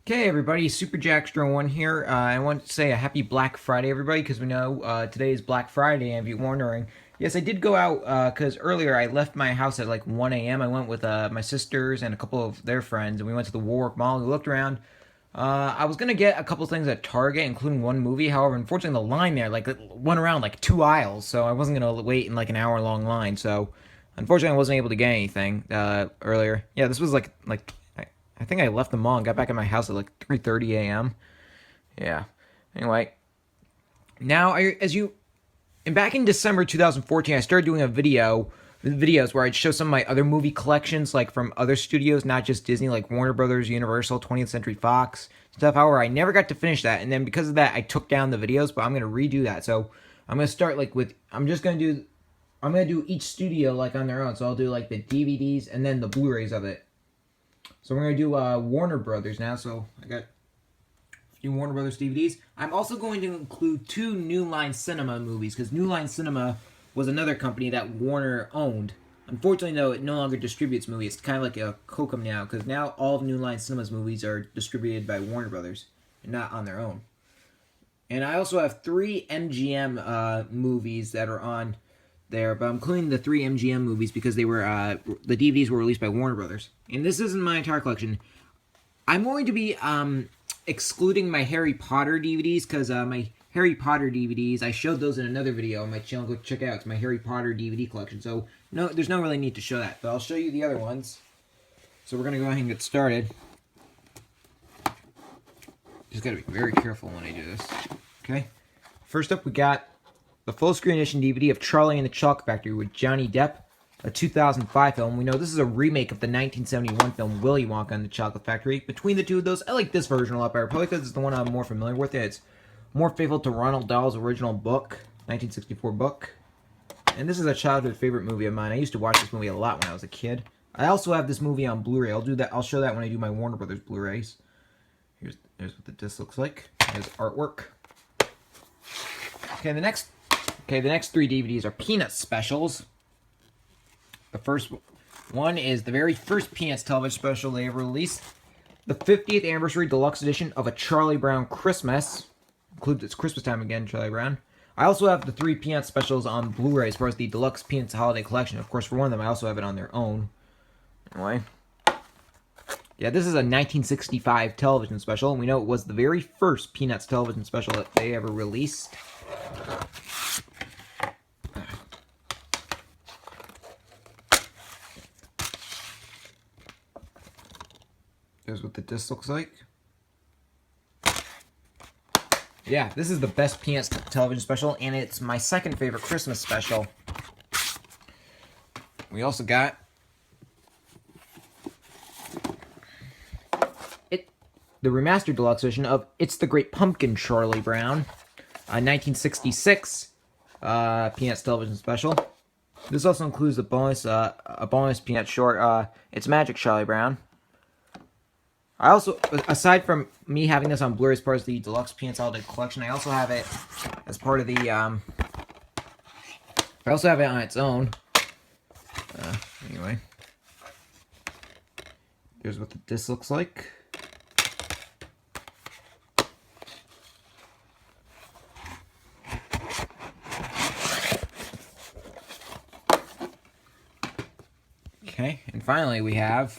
Okay, everybody, Super Jackster1 here. I want to say a happy Black Friday, everybody, because we know today is Black Friday, and if you're wondering, yes, I did go out because earlier I left my house at like 1 a.m. I went with my sisters and a couple of their friends, and we went to the Warwick Mall. We looked around. I was gonna get a couple things at Target, including one movie. However, unfortunately, the line there like it went around like 2 aisles, so I wasn't gonna wait in like an hour-long line. So, unfortunately, I wasn't able to get anything earlier. Yeah, this was like I think I left the mall and got back at my house at like 3:30 a.m. Yeah. Anyway, now as you and back in December 2014, I started doing videos where I'd show some of my other movie collections, like from other studios, not just Disney, like Warner Brothers, Universal, 20th Century Fox stuff. However, I never got to finish that, and then because of that, I took down the videos. But I'm gonna redo that. So I'm gonna start like with I'm gonna do each studio like on their own. So I'll do like the DVDs and then the Blu-rays of it. So we're gonna do Warner Brothers now. So I got a few Warner Brothers DVDs. I'm also going to include two New Line Cinema movies because New Line Cinema was another company that Warner owned. Unfortunately, though, it no longer distributes movies. It's kind of like a Kokum now because now all of New Line Cinema's movies are distributed by Warner Brothers and not on their own. And I also have three MGM movies that are on there, but I'm including the three MGM movies because they were the DVDs were released by Warner Brothers. And this isn't my entire collection. I'm going to be excluding my Harry Potter DVDs because my Harry Potter DVDs, I showed those in another video on my channel. Go check it out. It's my Harry Potter DVD collection. So no, there's no really need to show that, but I'll show you the other ones. So we're gonna go ahead and get started. Just gotta be very careful when I do this. Okay. First up, we got the full screen edition DVD of Charlie and the Chocolate Factory with Johnny Depp, a 2005 film. We know this is a remake of the 1971 film Willy Wonka and the Chocolate Factory. Between the two of those, I like this version a lot better, probably because it's the one I'm more familiar with. It's more faithful to Ronald Dahl's original book, 1964 book. And this is a childhood favorite movie of mine. I used to watch this movie a lot when I was a kid. I also have this movie on Blu-ray. I'll show that when I do my Warner Brothers Blu-rays. Here's what the disc looks like. Here's artwork. Okay, the next three DVDs are Peanuts specials. The first one is the very first Peanuts television special they ever released. The 50th Anniversary Deluxe Edition of A Charlie Brown Christmas. Includes It's Christmas Time Again, Charlie Brown. I also have the three Peanuts specials on Blu-ray as far as the Deluxe Peanuts Holiday Collection. Of course, for one of them, I also have it on their own. Anyway. Yeah, this is a 1965 television special, and we know it was the very first Peanuts television special that they ever released. Here's what the disc looks like. Yeah, this is the best Peanuts television special, and it's my second favorite Christmas special. We also got the remastered deluxe edition of It's the Great Pumpkin, Charlie Brown, a 1966 Peanuts television special. This also includes a bonus Peanuts short, It's Magic, Charlie Brown. I also, aside from me having this on Blu-ray as part of the Deluxe Peanuts Holiday Collection, I also have it as part of the, I also have it on its own. Anyway. Here's what the disc looks like. Okay, and finally we have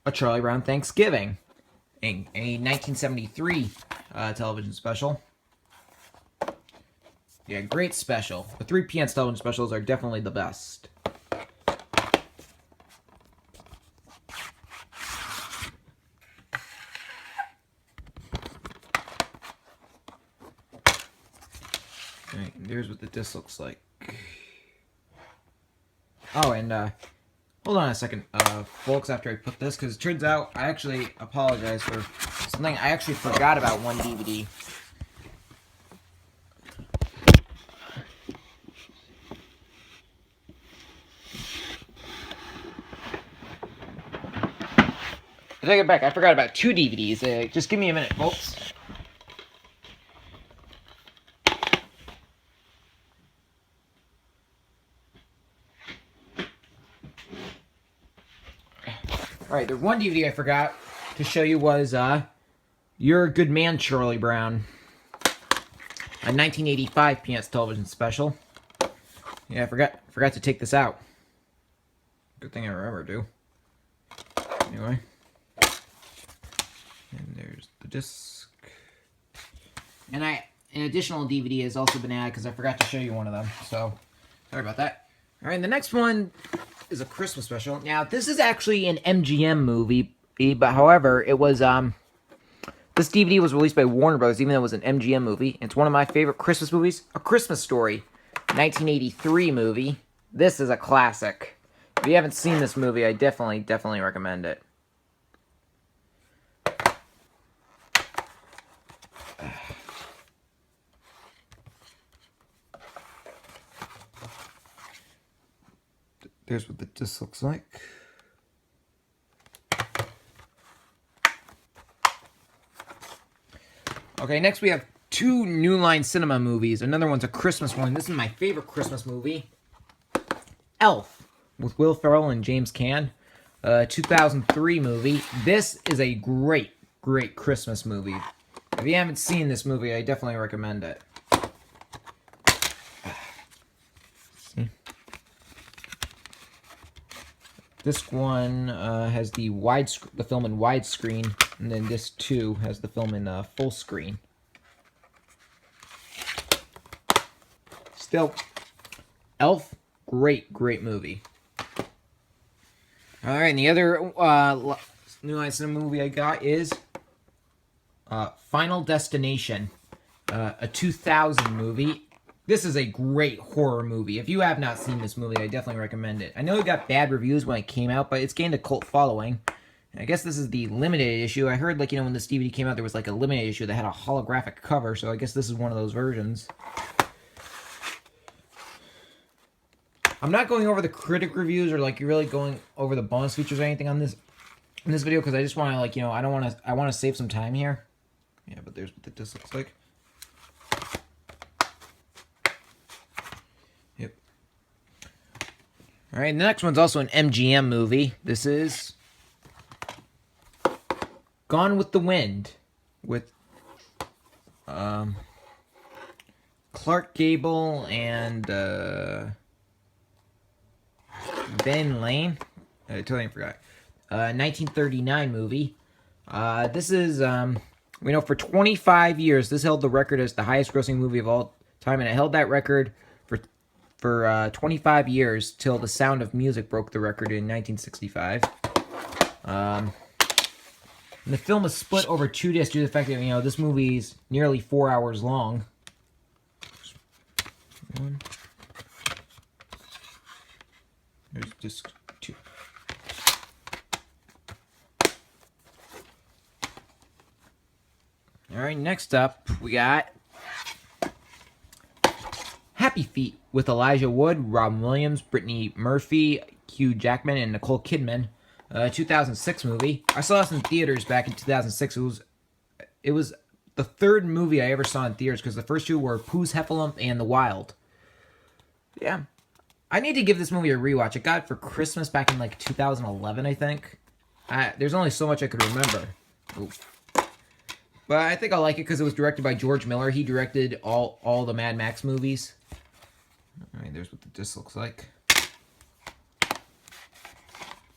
A Charlie Brown Thanksgiving, a 1973 television special. Yeah, great special. The three Peanuts television specials are definitely the best. Alright, there's what the disc looks like. Oh, and hold on a second, folks, after I put this, because it turns out I actually apologize for something. I actually forgot about one DVD. I take it back. I forgot about two DVDs. Just give me a minute, folks. Alright, the one DVD I forgot to show you was You're a Good Man, Charlie Brown. A 1985 PNS television special. Yeah, I forgot to take this out. Good thing I remember to. Anyway. And there's the disc. And an additional DVD has also been added because I forgot to show you one of them. So, sorry about that. Alright, the next one is a Christmas special. Now, this is actually an MGM movie, but however, it was, this DVD was released by Warner Bros., even though it was an MGM movie. It's one of my favorite Christmas movies, A Christmas Story, 1983 movie. This is a classic. If you haven't seen this movie, I definitely recommend it. There's what the disc looks like. Okay, next we have two New Line Cinema movies. Another one's a Christmas one. This is my favorite Christmas movie. Elf, with Will Ferrell and James Caan. 2003 movie. This is a great Christmas movie. If you haven't seen this movie, I definitely recommend it. See? This one has the film in widescreen, and then this too has the film in full screen. Still, Elf, great movie. All right, and the other New Line Cinema movie I got is Final Destination, a 2000 movie. This is a great horror movie. If you have not seen this movie, I definitely recommend it. I know it got bad reviews when it came out, but it's gained a cult following. I guess this is the limited issue. I heard, like, when this DVD came out, there was, like, a limited issue that had a holographic cover, so I guess this is one of those versions. I'm not going over the critic reviews or, like, really going over the bonus features or anything on this in this video, because I just want to, like, I want to save some time here. Yeah, but there's what this looks like. Yep. All right, the next one's also an MGM movie. This is Gone with the Wind, with Clark Gable and Ben Lane. I totally forgot. 1939 movie. This is, we know for 25 years, this held the record as the highest grossing movie of all time, and it held that record for 25 years till The Sound of Music broke the record in 1965. And the film is split over 2 discs due to the fact that, this movie's nearly 4 hours long. One. There's disc 2. Alright, next up, we got Happy Feet with Elijah Wood, Robin Williams, Brittany Murphy, Hugh Jackman, and Nicole Kidman. 2006 movie. I saw this in theaters back in 2006. It was the third movie I ever saw in theaters, because the first two were Pooh's Heffalump and The Wild. Yeah. I need to give this movie a rewatch. I got it for Christmas back in, like, 2011, I think. There's only so much I could remember. Oof. But I think I'll like it because it was directed by George Miller. He directed all the Mad Max movies. Alright, there's what the disc looks like.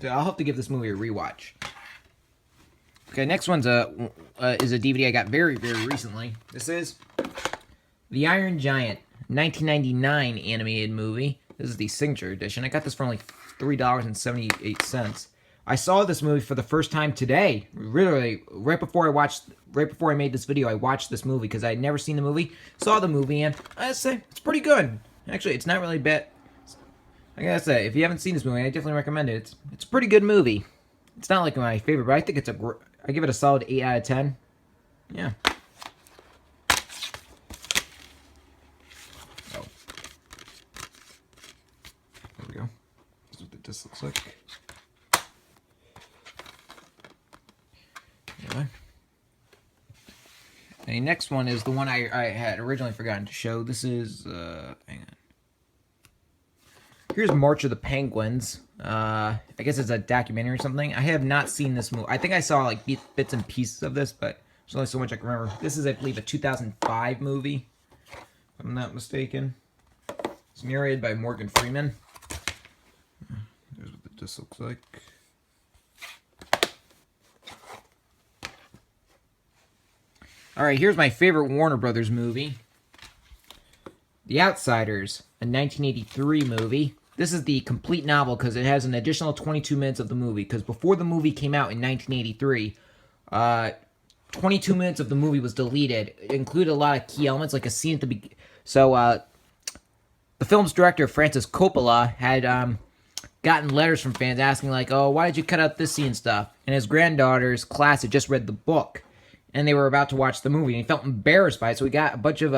So I'll have to give this movie a rewatch. Okay, next one's is a DVD I got very recently. This is The Iron Giant, 1999 animated movie. This is the signature edition. I got this for only $3.78. I saw this movie for the first time today. Literally, right before I made this video, I watched this movie because I had never seen the movie. Saw the movie, and I gotta say, it's pretty good. Actually, it's not really bad. I gotta say, if you haven't seen this movie, I definitely recommend it. It's a pretty good movie. It's not like my favorite, but I think I give it a solid 8 out of 10. Yeah. Oh. There we go. This is what the disc looks like. Anyway. The next one is the one I had originally forgotten to show. This is, hang on. Here's March of the Penguins. I guess it's a documentary or something. I have not seen this movie. I think I saw like bits and pieces of this, but there's only so much I can remember. This is, I believe, a 2005 movie, if I'm not mistaken. It's narrated by Morgan Freeman. There's what this looks like. Alright, here's my favorite Warner Brothers movie. The Outsiders, a 1983 movie. This is the complete novel because it has an additional 22 minutes of the movie. Because before the movie came out in 1983, 22 minutes of the movie was deleted. It included a lot of key elements, like a scene at the beginning. So, the film's director, Francis Coppola, had gotten letters from fans asking, like, oh, why did you cut out this scene and stuff? And his granddaughter's class had just read the book. And they were about to watch the movie. And he felt embarrassed by it, so he got a bunch of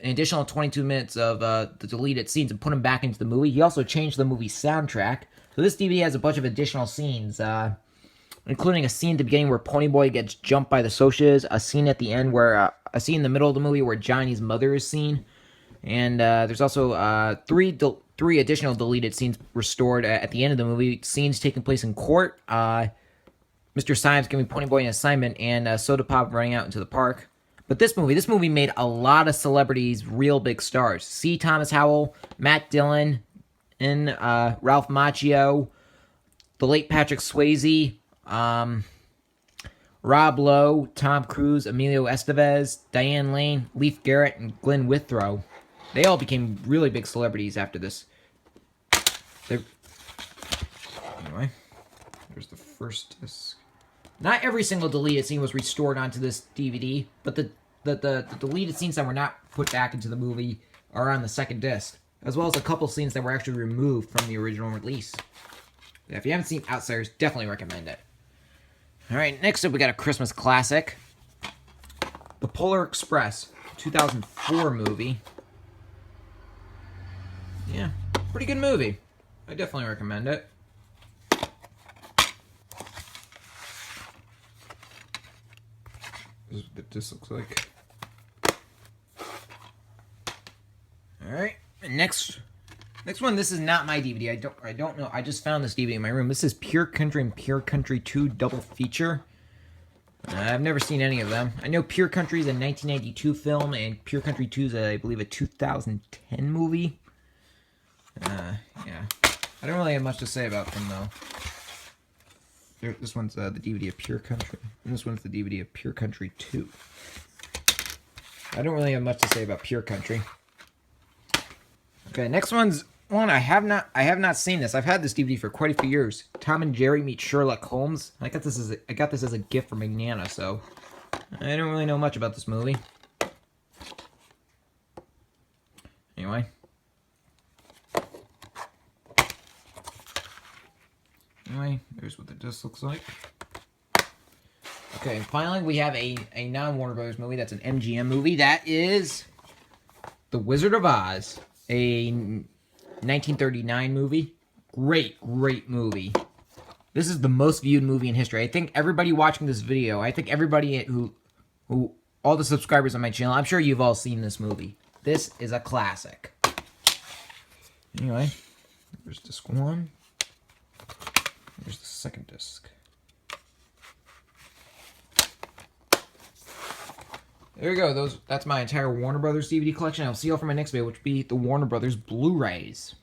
additional 22 minutes of the deleted scenes and put them back into the movie. He also changed the movie's soundtrack. So this DVD has a bunch of additional scenes, including a scene at the beginning where Ponyboy gets jumped by the Socias, a scene at the end where, a scene in the middle of the movie where Johnny's mother is seen, and there's also three additional deleted scenes restored at the end of the movie, scenes taking place in court, Mr. Symes giving Ponyboy an assignment, and Soda Pop running out into the park. But this movie made a lot of celebrities real big stars. C. Thomas Howell, Matt Dillon, and Ralph Macchio, the late Patrick Swayze, Rob Lowe, Tom Cruise, Emilio Estevez, Diane Lane, Leif Garrett, and Glenn Withrow. They all became really big celebrities after this. Anyway, there's the first disc. Not every single deleted scene was restored onto this DVD, but the deleted scenes that were not put back into the movie are on the second disc, as well as a couple scenes that were actually removed from the original release. Yeah, if you haven't seen Outsiders, definitely recommend it. Alright, next up we got a Christmas classic. The Polar Express, 2004 movie. Yeah, pretty good movie. I definitely recommend it. This is what this looks like. Alright, next one, this is not my DVD. I don't know. I just found this DVD in my room. This is Pure Country and Pure Country 2 double feature. I've never seen any of them. I know Pure Country is a 1992 film, and Pure Country 2 is, I believe, a 2010 movie. Yeah. I don't really have much to say about them, though. This one's the DVD of Pure Country, and this one's the DVD of Pure Country 2. I don't really have much to say about Pure Country. Okay, next one's one I have not seen this. I've had this DVD for quite a few years. Tom and Jerry Meet Sherlock Holmes. I got this as a gift from Nana, so I don't really know much about this movie. Anyway. There's what the disc looks like. Okay, and finally we have a non-Warner Brothers movie that's an MGM movie. That is The Wizard of Oz, a 1939 movie. Great movie. This is the most viewed movie in history. I think everybody watching this video, everybody who all the subscribers on my channel, I'm sure you've all seen this movie. This is a classic. Anyway, there's disc 1. Here's the second disc. There you go. That's my entire Warner Brothers DVD collection. I'll see you all for my next video, which will be the Warner Brothers Blu-rays.